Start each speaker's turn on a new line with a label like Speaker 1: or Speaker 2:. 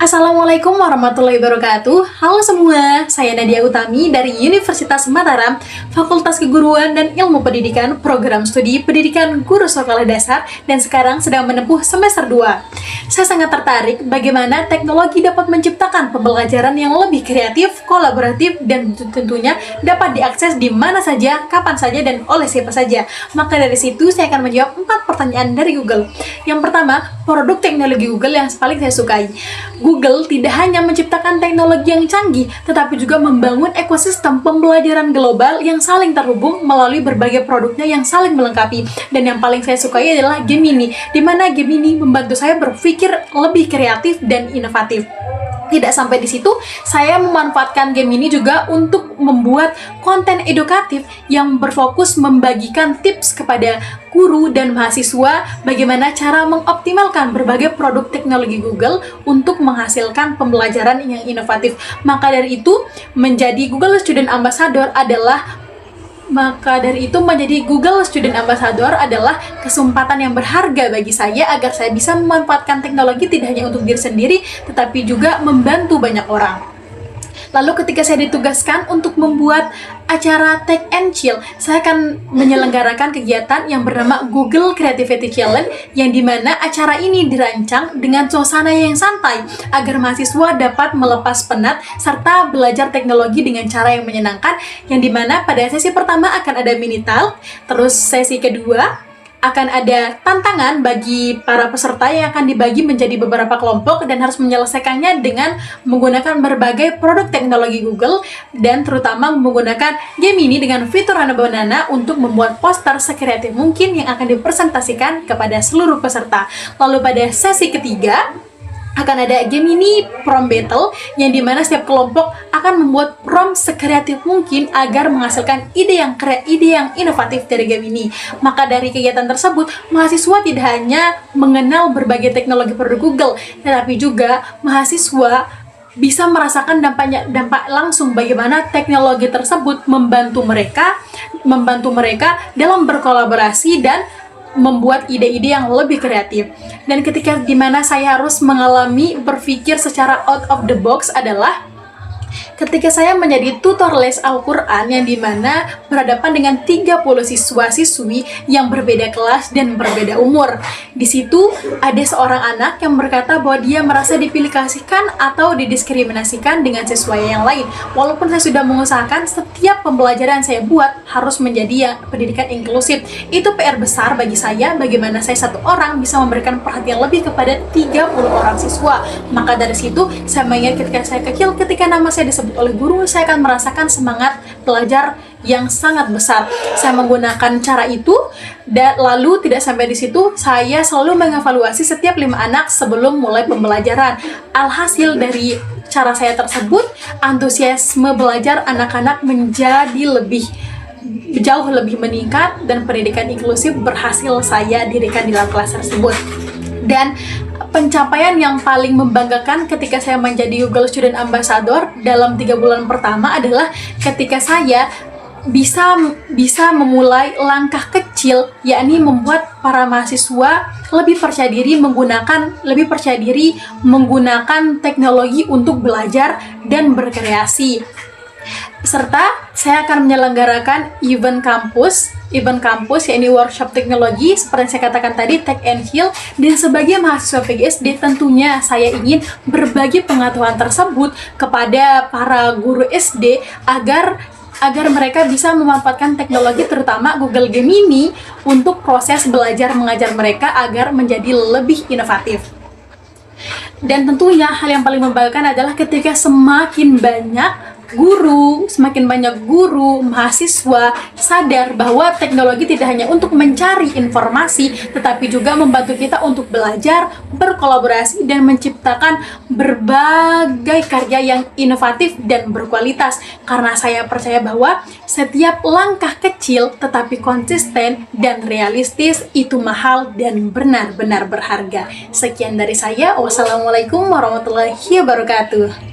Speaker 1: Assalamualaikum warahmatullahi wabarakatuh. Halo semua, saya Nadia Utami dari Universitas Mataram, Fakultas Keguruan dan Ilmu Pendidikan, Program Studi Pendidikan Guru Sekolah Dasar, dan sekarang sedang menempuh semester 2. Saya sangat tertarik bagaimana teknologi dapat menciptakan pembelajaran yang lebih kreatif, kolaboratif, dan tentunya dapat diakses di mana saja, kapan saja, dan oleh siapa saja. Maka dari situ saya akan menjawab 4 pertanyaan dari Google. Yang pertama, produk teknologi Google yang paling saya sukai. Google tidak hanya menciptakan teknologi yang canggih, tetapi juga membangun ekosistem pembelajaran global yang saling terhubung melalui berbagai produknya yang saling melengkapi. Dan yang paling saya sukai adalah Gemini, di mana Gemini membantu saya berpikir lebih kreatif dan inovatif. Tidak sampai di situ, saya memanfaatkan Gemini juga untuk membuat konten edukatif yang berfokus membagikan tips kepada guru dan mahasiswa bagaimana cara mengoptimalkan berbagai produk teknologi Google untuk menghasilkan pembelajaran yang inovatif. Maka dari itu, menjadi Google Student Ambassador adalah adalah kesempatan yang berharga bagi saya agar saya bisa memanfaatkan teknologi tidak hanya untuk diri sendiri, tetapi juga membantu banyak orang. Lalu ketika saya ditugaskan untuk membuat acara Tech and Chill, saya akan menyelenggarakan kegiatan yang bernama Google Creativity Challenge, yang dimana acara ini dirancang dengan suasana yang santai agar mahasiswa dapat melepas penat serta belajar teknologi dengan cara yang menyenangkan, yang dimana pada sesi pertama akan ada mini talk, terus sesi kedua akan ada tantangan bagi para peserta yang akan dibagi menjadi beberapa kelompok dan harus menyelesaikannya dengan menggunakan berbagai produk teknologi Google dan terutama menggunakan Gemini dengan fitur Hana Banana untuk membuat poster sekreatif mungkin yang akan dipresentasikan kepada seluruh peserta. Lalu pada sesi ketiga akan ada Gemini Prompt Battle, yang dimana setiap kelompok akan membuat prompt sekreatif mungkin agar menghasilkan ide yang inovatif dari Gemini. Maka dari kegiatan tersebut, mahasiswa tidak hanya mengenal berbagai teknologi produk Google, tetapi juga mahasiswa bisa merasakan dampak langsung bagaimana teknologi tersebut membantu mereka dalam berkolaborasi dan membuat ide-ide yang lebih kreatif. Dan ketika dimana saya harus mengalami berpikir secara out of the box adalah ketika saya menjadi tutor les Al-Quran, yang dimana berhadapan dengan 30 siswa-siswi yang berbeda kelas dan berbeda umur. Di situ ada seorang anak yang berkata bahwa dia merasa dipilih-kasihkan atau didiskriminasikan dengan siswa yang lain. Walaupun saya sudah mengusahakan setiap pembelajaran saya buat harus menjadi yang pendidikan inklusif. Itu PR besar bagi saya, bagaimana saya satu orang bisa memberikan perhatian lebih kepada 30 orang siswa. Maka dari situ saya mengingat ketika saya kecil, ketika nama saya disebut oleh guru, saya akan merasakan semangat belajar yang sangat besar. Saya menggunakan cara itu, dan lalu tidak sampai di situ, saya selalu mengevaluasi setiap 5 anak sebelum mulai pembelajaran. Alhasil dari cara saya tersebut, antusiasme belajar anak-anak menjadi jauh lebih meningkat dan pendidikan inklusif berhasil saya dirikan di dalam kelas tersebut. Dan pencapaian yang paling membanggakan ketika saya menjadi Google Student Ambassador dalam 3 bulan pertama adalah ketika saya bisa memulai langkah kecil, yakni membuat para mahasiswa lebih percaya diri menggunakan teknologi untuk belajar dan berkreasi. Serta saya akan menyelenggarakan event kampus, yakni workshop teknologi seperti yang saya katakan tadi, Tech and Chill. Dan sebagai mahasiswa PGSD, tentunya saya ingin berbagi pengetahuan tersebut kepada para guru SD agar mereka bisa memanfaatkan teknologi, terutama Google Gemini, untuk proses belajar mengajar mereka agar menjadi lebih inovatif. Dan tentunya hal yang paling membanggakan adalah ketika semakin banyak guru, mahasiswa sadar bahwa teknologi tidak hanya untuk mencari informasi, tetapi juga membantu kita untuk belajar, berkolaborasi, dan menciptakan berbagai karya yang inovatif dan berkualitas. Karena saya percaya bahwa setiap langkah kecil tetapi konsisten dan realistis itu mahal dan benar-benar berharga. Sekian dari saya. Wassalamualaikum warahmatullahi wabarakatuh.